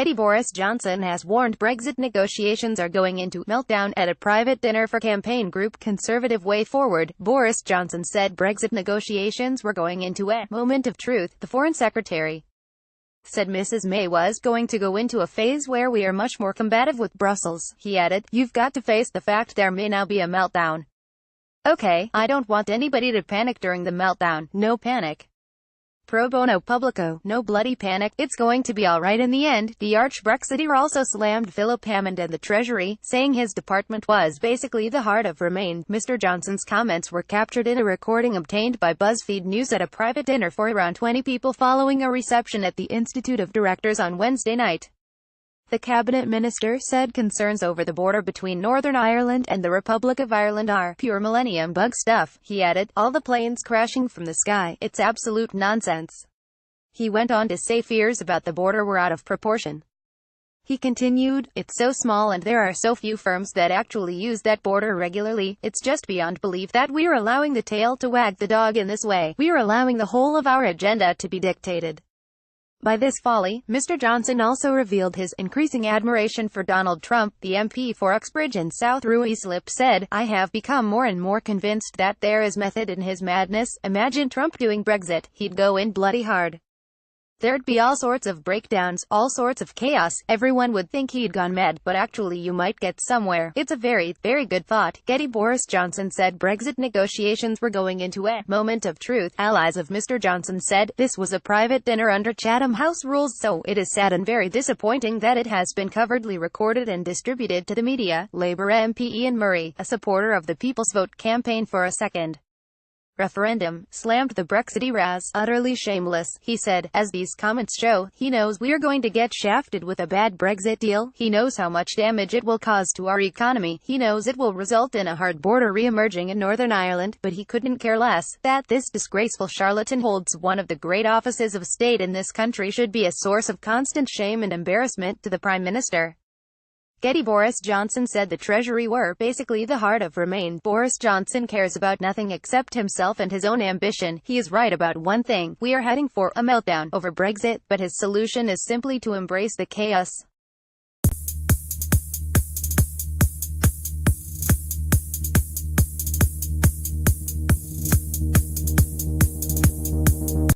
Getty. Boris Johnson has warned Brexit negotiations are going into meltdown at a private dinner for campaign group Conservative Way Forward. Boris Johnson said Brexit negotiations were going into a moment of truth. The Foreign Secretary said Mrs May was going to go into a phase where we are much more combative with Brussels. He added, "You've got to face the fact there may now be a meltdown. Okay, I don't want anybody to panic during the meltdown. No panic. Pro bono publico, no bloody panic, it's going to be alright in the end." The arch-Brexiteer also slammed Philip Hammond and the Treasury, saying his department was basically the heart of Remain. Mr Johnson's comments were captured in a recording obtained by BuzzFeed News at a private dinner for around 20 people following a reception at the Institute of Directors on Wednesday night. The cabinet minister said concerns over the border between Northern Ireland and the Republic of Ireland are pure millennium bug stuff. He added, "All the planes crashing from the sky, it's absolute nonsense." He went on to say fears about the border were out of proportion. He continued, "It's so small and there are so few firms that actually use that border regularly. It's just beyond belief that we're allowing the tail to wag the dog in this way. We're allowing the whole of our agenda to be dictated by this folly." Mr Johnson also revealed his increasing admiration for Donald Trump. The MP for Uxbridge and South Ruislip said, "I have become more and more convinced that there is method in his madness. Imagine Trump doing Brexit. He'd go in bloody hard. There'd be all sorts of breakdowns, all sorts of chaos. Everyone would think he'd gone mad, but actually you might get somewhere. It's a very, very good thought." Getty. Boris Johnson said Brexit negotiations were going into a moment of truth. Allies of Mr Johnson said, "This was a private dinner under Chatham House rules, so it is sad and very disappointing that it has been covertly recorded and distributed to the media." Labour MP Ian Murray, a supporter of the People's Vote campaign for a second referendum, slammed the Brexiteer as utterly shameless. He said, "As these comments show, he knows we're going to get shafted with a bad Brexit deal. He knows how much damage it will cause to our economy. He knows it will result in a hard border re-emerging in Northern Ireland, but he couldn't care less that this disgraceful charlatan holds one of the great offices of state in this country should be a source of constant shame and embarrassment to the Prime Minister." Getty. Boris Johnson said the Treasury were basically the heart of Remain. Boris Johnson cares about nothing except himself and his own ambition. He is right about one thing: we are heading for a meltdown over Brexit, but his solution is simply to embrace the chaos.